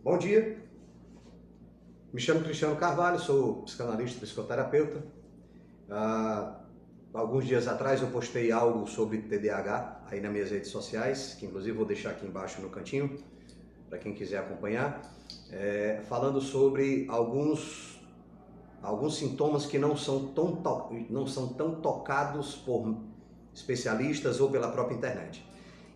Bom dia, me chamo Cristiano Carvalho, sou psicanalista e psicoterapeuta. Alguns dias atrás eu postei algo sobre TDAH aí nas minhas redes sociais, que inclusive vou deixar aqui embaixo no cantinho, para quem quiser acompanhar, falando sobre alguns sintomas que não são tão tocados por especialistas ou pela própria internet.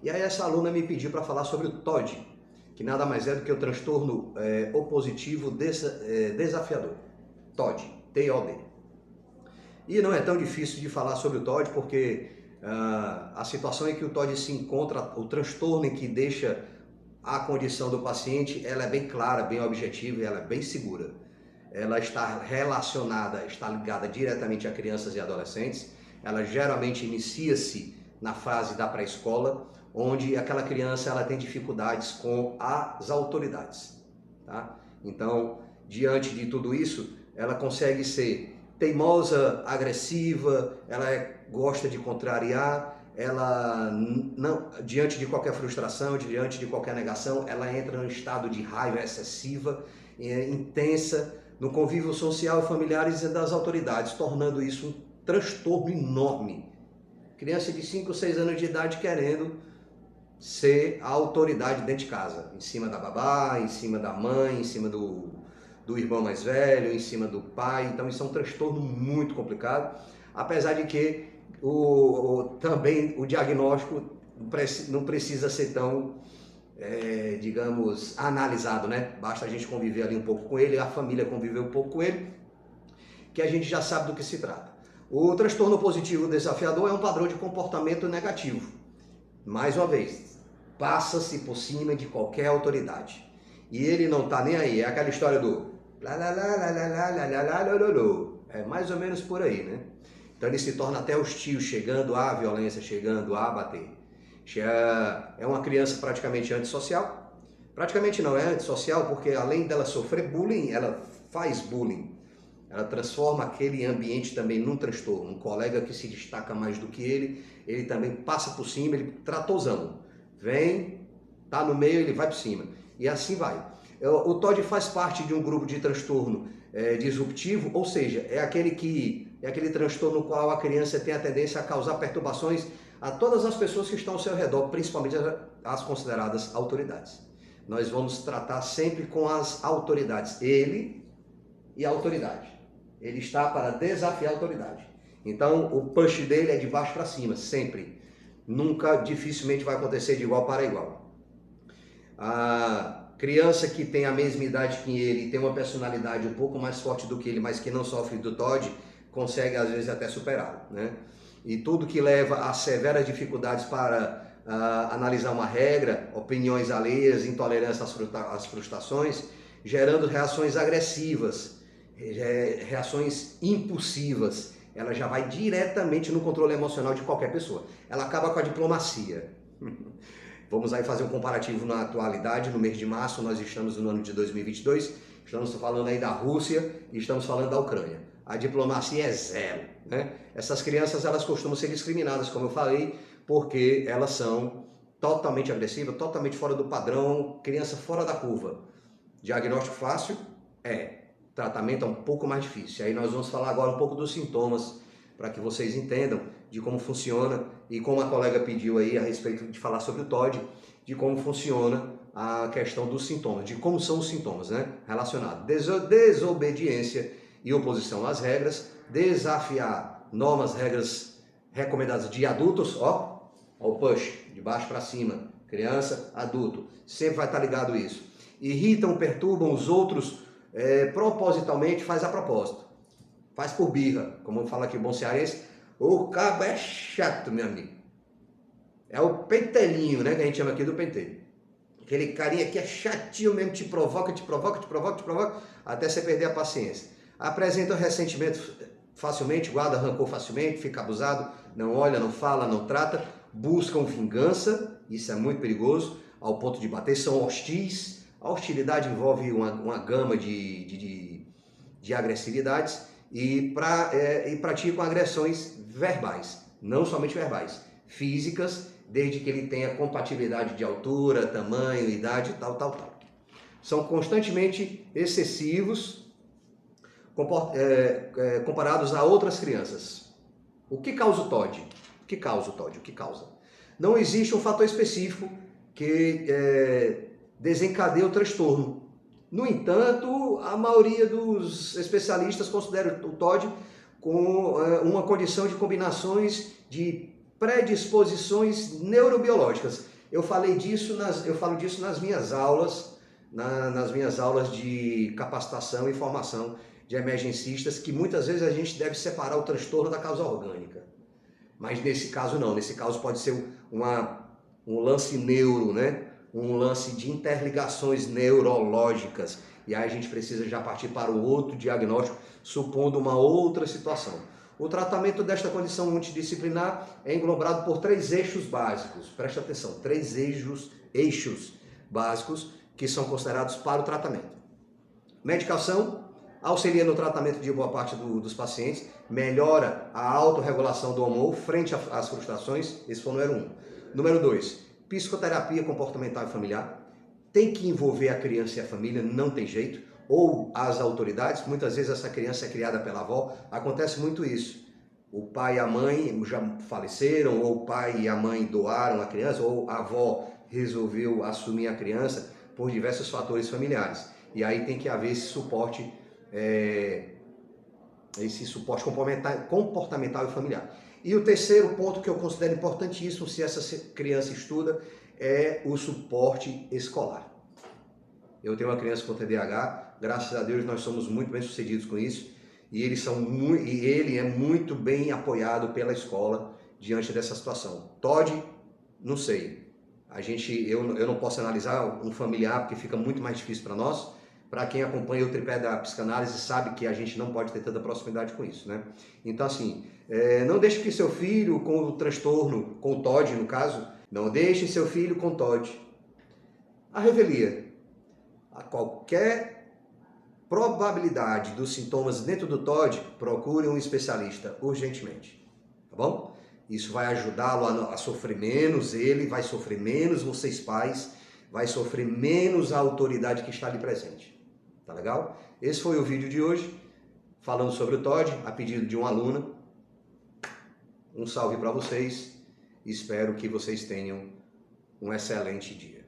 E aí essa aluna me pediu para falar sobre o TOD, que nada mais é do que o transtorno opositivo desafiador, TOD, T-O-D. E não é tão difícil de falar sobre o TOD, porque a situação em que o TOD se encontra, o transtorno em que deixa a condição do paciente, ela é bem clara, bem objetiva e ela é bem segura. Ela está relacionada, está ligada diretamente a crianças e adolescentes. Ela geralmente inicia-se na fase da pré-escola, onde aquela criança ela tem dificuldades com as autoridades. Tá? Então, diante de tudo isso, ela consegue ser teimosa, agressiva, ela gosta de contrariar, ela não, diante de qualquer frustração, diante de qualquer negação, ela entra num estado de raiva excessiva, intensa, no convívio social e familiares e das autoridades, tornando isso um transtorno enorme. Criança de 5, 6 anos de idade querendo ser a autoridade dentro de casa, em cima da babá, em cima da mãe, em cima do irmão mais velho, em cima do pai. Então isso é um transtorno muito complicado, apesar de que também o diagnóstico não precisa ser tão, digamos, analisado, né? Basta a gente conviver ali um pouco com ele, a família conviver um pouco com ele, que a gente já sabe do que se trata. O transtorno positivo desafiador é um padrão de comportamento negativo. Mais uma vez, passa-se por cima de qualquer autoridade. E ele não tá nem aí, é aquela história do é mais ou menos por aí, né? Então ele se torna até hostil, chegando à violência, chegando a bater. É uma criança praticamente antissocial. Praticamente não é antissocial, porque além dela sofrer bullying, ela faz bullying. Ela transforma aquele ambiente também num transtorno. Um colega que se destaca mais do que ele também passa por cima, ele tratosão. Vem, tá no meio, ele vai por cima. E assim vai. O TOD faz parte de um grupo de transtorno disruptivo, ou seja, é aquele transtorno no qual a criança tem a tendência a causar perturbações a todas as pessoas que estão ao seu redor, principalmente as consideradas autoridades. Nós vamos tratar sempre com as autoridades, ele e a autoridade. Ele está para desafiar a autoridade. Então o push dele é de baixo para cima, sempre. Nunca, dificilmente vai acontecer de igual para igual. A criança que tem a mesma idade que ele, tem uma personalidade um pouco mais forte do que ele, mas que não sofre do TOD, consegue às vezes até superá-lo, né? E tudo que leva a severas dificuldades para analisar uma regra, opiniões alheias, intolerância às frustrações, gerando reações agressivas, reações impulsivas. Ela já vai diretamente no controle emocional de qualquer pessoa. Ela acaba com a diplomacia. Vamos aí fazer um comparativo na atualidade. No mês de março, nós estamos no ano de 2022, estamos falando aí da Rússia e estamos falando da Ucrânia. A diplomacia é zero, né? Essas crianças, elas costumam ser discriminadas, como eu falei, porque elas são totalmente agressivas, totalmente fora do padrão, criança fora da curva. Diagnóstico fácil? Tratamento é um pouco mais difícil. Aí nós vamos falar agora um pouco dos sintomas, para que vocês entendam de como funciona e como a colega pediu aí a respeito de falar sobre o TOD, de como funciona a questão dos sintomas, de como são os sintomas, né? Relacionados. Desobediência e oposição às regras, desafiar normas, regras recomendadas de adultos, ó, o push, de baixo para cima, criança, adulto, sempre vai estar ligado a isso. Irritam, perturbam os outros, propositalmente, faz a propósito, faz por birra, como fala aqui o bom cearense, o cabo é chato, meu amigo. É o pentelinho, né, que a gente chama aqui do pentelho. Aquele carinha que é chatinho mesmo, te provoca, até você perder a paciência. Apresenta ressentimento facilmente, guarda rancor facilmente, fica abusado, não olha, não fala, não trata, buscam vingança, isso é muito perigoso, ao ponto de bater, são hostis. A hostilidade envolve uma gama de agressividades e praticam agressões verbais, não somente verbais, físicas, desde que ele tenha compatibilidade de altura, tamanho, idade, tal. são constantemente excessivos comparados a outras crianças. O que causa o TOD? O que causa o TOD? O que causa? Não existe um fator específico que desencadeia o transtorno. No entanto, a maioria dos especialistas considera o TOD com uma condição de combinações de predisposições neurobiológicas. Eu falo disso nas minhas aulas, nas minhas aulas de capacitação e formação de emergencistas, que muitas vezes a gente deve separar o transtorno da causa orgânica. Mas nesse caso não, nesse caso pode ser um lance neuro, né? Um lance de interligações neurológicas. E aí a gente precisa já partir para o outro diagnóstico, supondo uma outra situação. O tratamento desta condição multidisciplinar é englobado por 3 eixos básicos. Preste atenção, 3 eixos básicos que são considerados para o tratamento. Medicação auxilia no tratamento de boa parte dos pacientes, melhora a autorregulação do humor frente às frustrações, esse foi o número 1. Número 2, psicoterapia comportamental e familiar. Tem que envolver a criança e a família, não tem jeito, ou as autoridades. Muitas vezes essa criança é criada pela avó, acontece muito isso. O pai e a mãe já faleceram, ou o pai e a mãe doaram a criança, ou a avó resolveu assumir a criança por diversos fatores familiares. E aí tem que haver esse suporte comportamental e familiar. E o terceiro ponto que eu considero importantíssimo, se essa criança estuda, é o suporte escolar. Eu tenho uma criança com TDAH, graças a Deus nós somos muito bem sucedidos com isso, e ele é muito bem apoiado pela escola diante dessa situação. TOD, não sei. Eu não posso analisar um familiar porque fica muito mais difícil para nós. Para quem acompanha o tripé da psicanálise sabe que a gente não pode ter tanta proximidade com isso, né? Então assim, não deixe que seu filho com o transtorno, com o TOD no caso, não deixe seu filho com TOD. A revelia. A qualquer probabilidade dos sintomas dentro do TOD, procure um especialista urgentemente, tá bom? Isso vai ajudá-lo a sofrer menos, ele vai sofrer menos, vocês pais, vai sofrer menos a autoridade que está ali presente. Tá legal? Esse foi o vídeo de hoje, falando sobre o TOD, a pedido de uma aluna. Um salve para vocês, espero que vocês tenham um excelente dia.